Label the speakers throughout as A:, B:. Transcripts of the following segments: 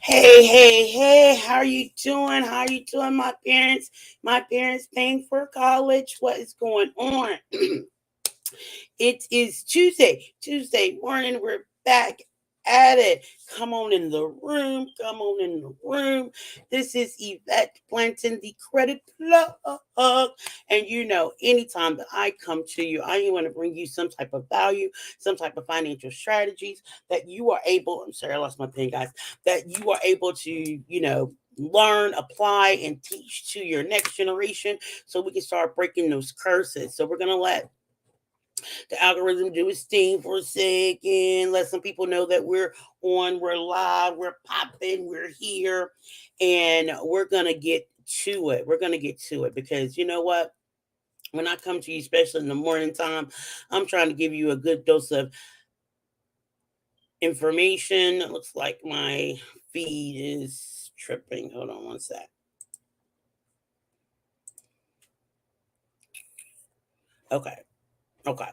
A: Hey, how are you doing? How are you doing, my parents? My parents paying for college. What is going on? It is Tuesday morning. We're back at it. Come on in the room. Come on in the room. This is Yvette Blanton, the credit plug. And anytime that I come to you, I want to bring you some type of value, some type of financial strategies that you are able. I'm sorry, I lost my pen, guys. That you are able to, learn, apply, and teach to your next generation so we can start breaking those curses. So we're gonna let the algorithm do its thing for a second. Let some people know that we're on, we're live, we're popping, we're here, and we're gonna get to it. We're gonna get to it because you know what? When I come to you, especially in the morning time, I'm trying to give you a good dose of information. It looks like my feed is tripping. Hold on one sec. Okay, okay.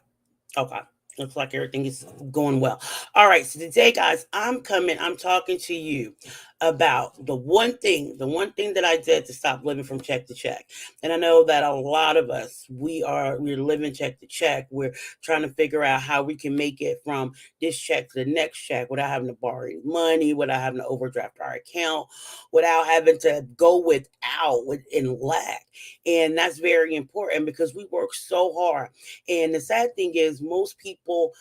A: Okay. Looks like everything is going well. All right. So today, guys, I'm talking to you about the one thing that I did to stop living from check to check. And I know that a lot of us, we're living check to check. We're trying to figure out how we can make it from this check to the next check without having to borrow any money, without having to overdraft our account, without having to go in lack. And that's very important because we work so hard, and the sad thing is, most people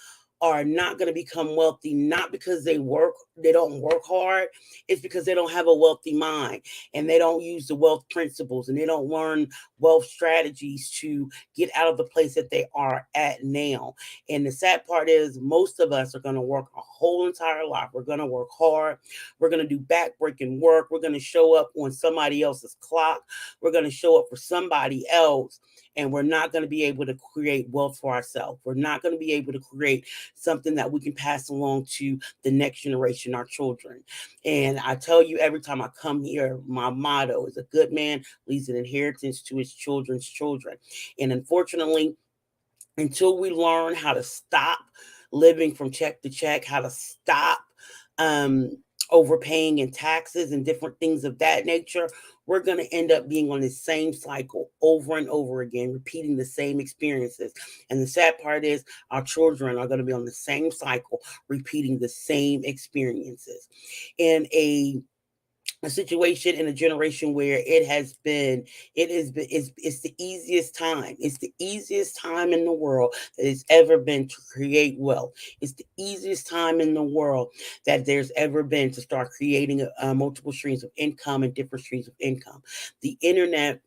A: are not going to become wealthy not because they don't work hard. It's because they don't have a wealthy mind, and they don't use the wealth principles, and they don't learn wealth strategies to get out of the place that they are at now. And the sad part is most of us are going to work a whole entire life. We're going to work hard. We're going to do backbreaking work. We're going to show up on somebody else's clock. We're going to show up for somebody else, and we're not going to be able to create wealth for ourselves. We're not going to be able to create something that we can pass along to the next generation, our children. And I tell you, every time I come here, my motto is a good man leaves an inheritance to his children's children. And unfortunately, until we learn how to stop living from check to check, how to stop um, overpaying in taxes and different things of that nature, we're going to end up being on the same cycle over and over again, repeating the same experiences. And the sad part is, our children are going to be on the same cycle, repeating the same experiences. In a situation in a generation where it's the easiest time. It's the easiest time in the world that it's ever been to create wealth. It's the easiest time in the world that there's ever been to start creating multiple streams of income and different streams of income. The internet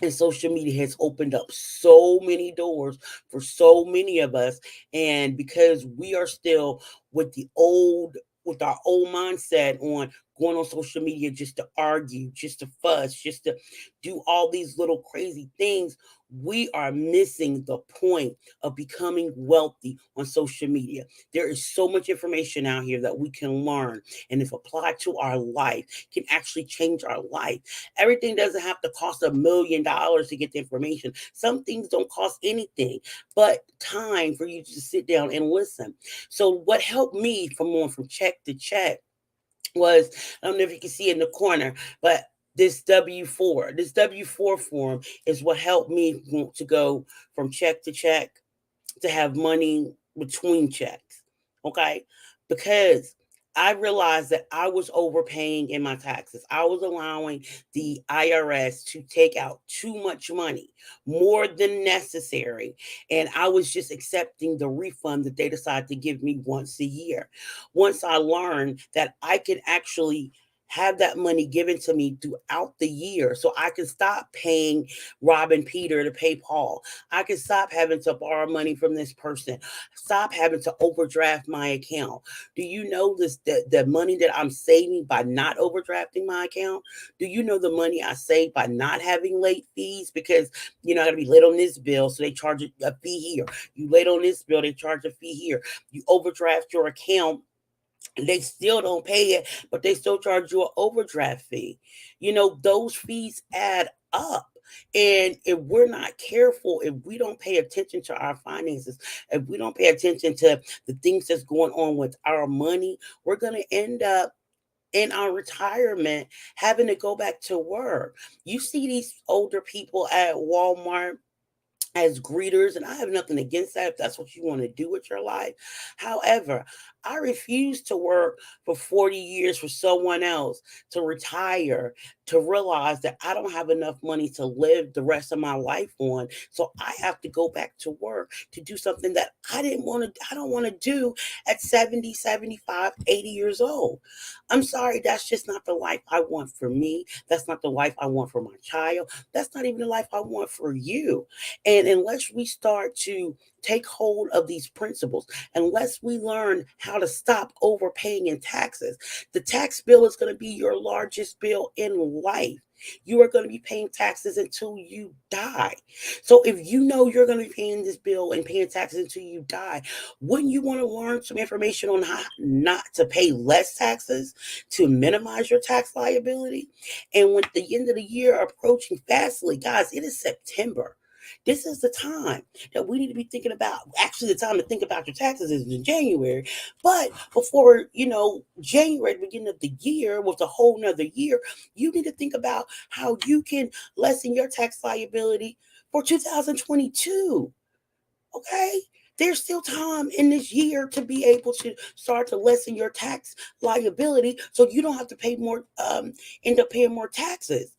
A: and social media has opened up so many doors for so many of us. And because we are still with the old with our old mindset on going on social media just to argue, just to fuss, just to do all these little crazy things, we are missing the point of becoming wealthy on social media. There is so much information out here that we can learn, and if applied to our life, can actually change our life. Everything doesn't have to cost $1 million to get the information. Some things don't cost anything but time for you to sit down and listen. So what helped me from going from check to check was, I don't know if you can see in the corner, but this W4 form is what helped me to go from check to check to have money between checks. Okay. Because I realized that I was overpaying in my taxes. I was allowing the IRS to take out too much money, more than necessary. And I was just accepting the refund that they decided to give me once a year. Once I learned that I could actually have that money given to me throughout the year, so I can stop paying Rob and Peter to pay Paul. I can stop having to borrow money from this person, stop having to overdraft my account. Do you know the money that I'm saving by not overdrafting my account? Do you know the money I save by not having late fees? Because I gotta be late on this bill, so they charge a fee here. You late on this bill, they charge a fee here. You overdraft your account, they still don't pay it, but they still charge you an overdraft fee. Those fees add up. And if we're not careful, if we don't pay attention to our finances, if we don't pay attention to the things that's going on with our money, we're going to end up in our retirement having to go back to work. You see these older people at Walmart as greeters, and I have nothing against that if that's what you want to do with your life. However, I refuse to work for 40 years for someone else to retire, to realize that I don't have enough money to live the rest of my life on. So I have to go back to work to do something that I don't want to do at 70, 75, 80 years old. I'm sorry, that's just not the life I want for me. That's not the life I want for my child. That's not even the life I want for you. And unless we start to take hold of these principles, unless we learn how to stop overpaying in taxes, the tax bill is going to be your largest bill in life. You are going to be paying taxes until you die. So if you know you're going to be paying this bill and paying taxes until you die, wouldn't you want to learn some information on how not to pay less taxes to minimize your tax liability? And with the end of the year approaching fastly, guys, it is September. This is the time that we need to be thinking about. Actually, the time to think about your taxes is in January. But before, January, the beginning of the year, with a whole nother year, you need to think about how you can lessen your tax liability for 2022. Okay? There's still time in this year to be able to start to lessen your tax liability so you don't have to pay more, end up paying more taxes.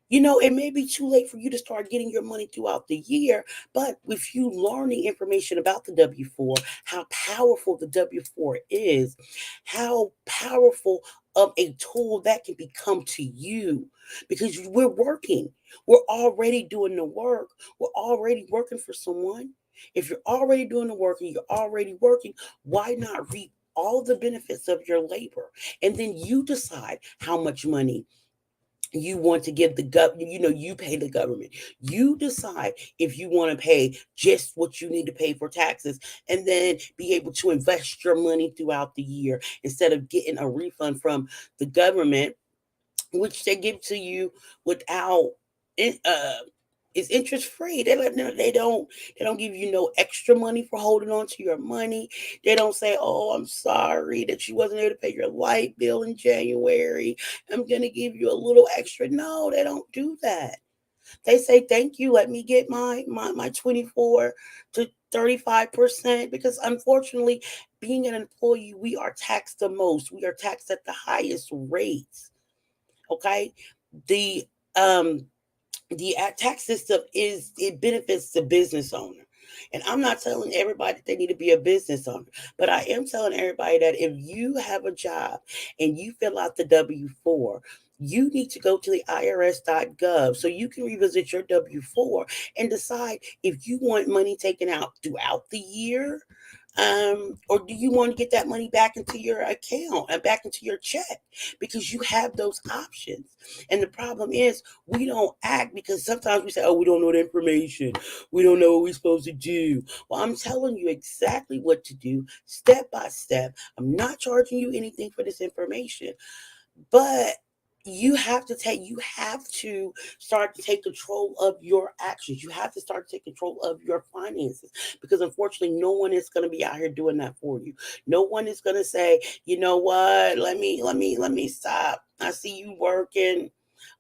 A: It may be too late for you to start getting your money throughout the year, but with you learning information about the W 4, how powerful the W 4 is, how powerful of a tool that can become to you, because we're working, we're already doing the work, we're already working for someone. If you're already doing the work and you're already working, why not reap all the benefits of your labor? And then you decide how much money you want to give the government. You pay the government. You decide if you want to pay just what you need to pay for taxes, and then be able to invest your money throughout the year instead of getting a refund from the government, which they give to you without it. It's interest free. No, they don't give you no extra money for holding on to your money. They don't say, "Oh, I'm sorry that you wasn't able to pay your light bill in January. I'm gonna give you a little extra." No, they don't do that. They say, "Thank you. Let me get my 24 to 35%," because unfortunately, being an employee, we are taxed the most. We are taxed at the highest rates. Okay, the um the tax system it benefits the business owner. And I'm not telling everybody that they need to be a business owner, but I am telling everybody that if you have a job and you fill out the W-4, you need to go to the irs.gov so you can revisit your W-4 and decide if you want money taken out throughout the year, or do you want to get that money back into your account and back into your check, because you have those options. And the problem is we don't act, because sometimes we say, "Oh, we don't know the information, we don't know what we're supposed to do." Well, I'm telling you exactly what to do, step by step. I'm not charging you anything for this information, but you have to start to take control of your actions. You have to start to take control of your finances, because unfortunately no one is going to be out here doing that for you. No one is going to say, "You know what, let me stop, I see you working,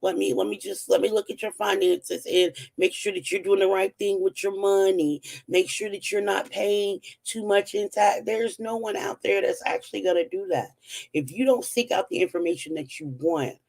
A: let me look at your finances and make sure that you're doing the right thing with your money, make sure that you're not paying too much in tax." There's no one out there that's actually going to do that. If you don't seek out the information that you want,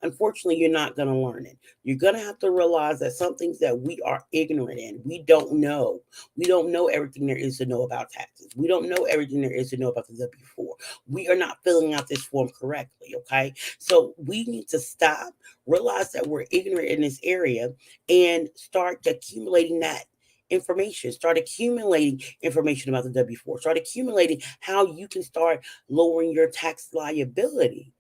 A: unfortunately, you're not going to learn it. You're going to have to realize that some things that we are ignorant in, we don't know. We don't know everything there is to know about taxes. We don't know everything there is to know about the W-4. We are not filling out this form correctly, okay? So we need to stop, realize that we're ignorant in this area, and start accumulating that information. Start accumulating information about the W-4. Start accumulating how you can start lowering your tax liability,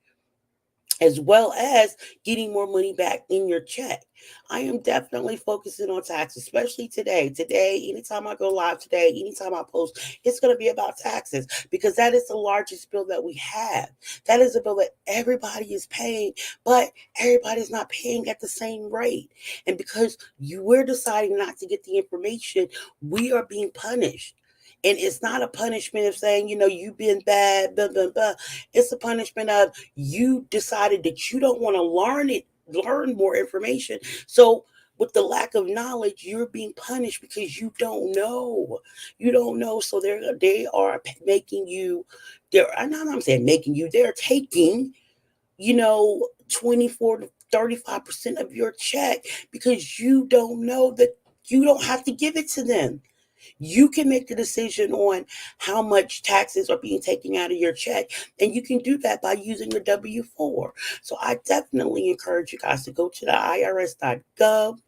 A: as well as getting more money back in your check. I am definitely focusing on taxes, especially today. Today, anytime I go live today, anytime I post, it's going to be about taxes, because that is the largest bill that we have. That is a bill that everybody is paying, but everybody's not paying at the same rate. And because we're deciding not to get the information, we are being punished. And it's not a punishment of saying, you've been bad, blah, blah, blah. It's a punishment of you decided that you don't want to learn more information. So with the lack of knowledge, you're being punished because you don't know. You don't know. So they are making you, I'm saying making you, they're taking, 24 to 35% of your check because you don't know that you don't have to give it to them. You can make the decision on how much taxes are being taken out of your check, and you can do that by using the W 4. So I definitely encourage you guys to go to the irs.gov,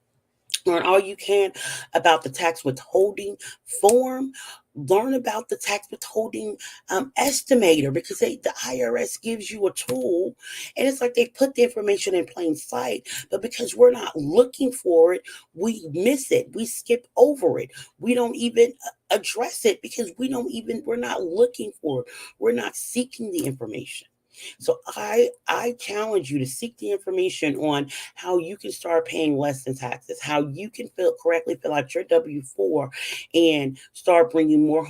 A: learn all you can about the tax withholding form. Learn about the tax withholding estimator, because the IRS gives you a tool, and it's like they put the information in plain sight, but because we're not looking for it, we miss it, we skip over it, we don't even address it because we're not looking for it, we're not seeking the information. So I challenge you to seek the information on how you can start paying less in taxes, how you can correctly fill out your W-4 and start bringing more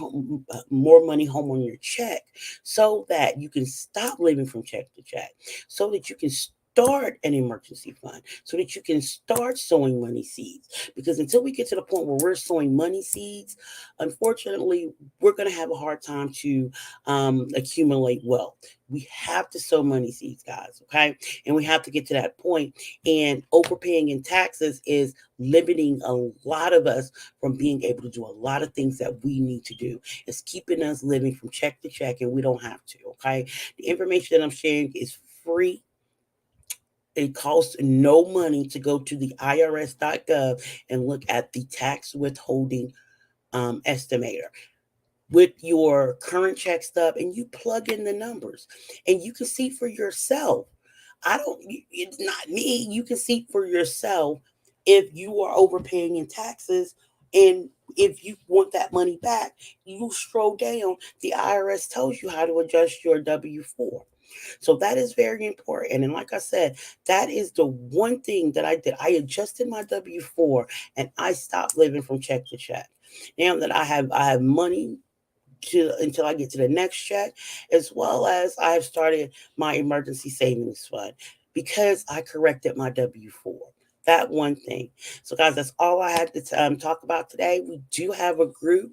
A: money home on your check, so that you can stop living from check to check, so that you can start an emergency fund, so that you can start sowing money seeds. Because until we get to the point where we're sowing money seeds, unfortunately, we're going to have a hard time to accumulate wealth. We have to sow money seeds, guys, okay? And we have to get to that point. And overpaying in taxes is limiting a lot of us from being able to do a lot of things that we need to do. It's keeping us living from check to check, and we don't have to, okay? The information that I'm sharing is free. It costs no money to go to the irs.gov and look at the tax withholding estimator with your current check stub, and you plug in the numbers and you can see for yourself. It's not me. You can see for yourself if you are overpaying in taxes, and if you want that money back, you scroll down. The IRS tells you how to adjust your W 4. So that is very important. And like I said, that is the one thing that I did. I adjusted my W 4 and I stopped living from check to check. Now that I have money until I get to the next check, as well as I have started my emergency savings fund because I corrected my W 4. That one thing. So, guys, that's all I had to talk about today. We do have a group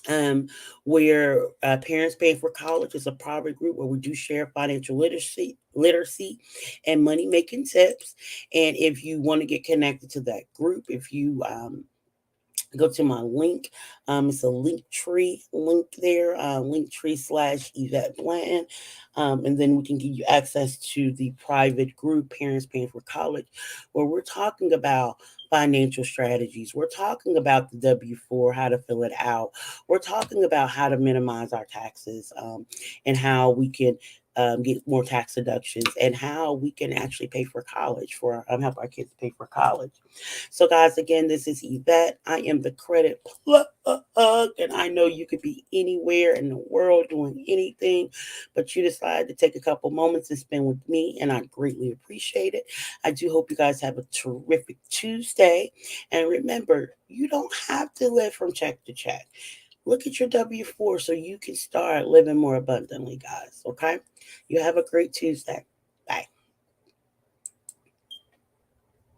A: um, where parents paying for college is a private group where we do share financial literacy and money making tips. And if you want to get connected to that group, if you go to my link. It's a link tree link there, link tree / Yvette Blanton. And then we can give you access to the private group, Parents Paying for College, where we're talking about financial strategies. We're talking about the W 4, how to fill it out. We're talking about how to minimize our taxes, and how we can get more tax deductions, and how we can actually pay for college, help our kids pay for college. So, guys, again, this is Yvette. I am the credit plug, and I know you could be anywhere in the world doing anything, but you decided to take a couple moments to spend with me, and I greatly appreciate it. I do hope you guys have a terrific Tuesday. And remember, you don't have to live from check to check. Look at your W 4 so you can start living more abundantly, guys. Okay? You have a great Tuesday.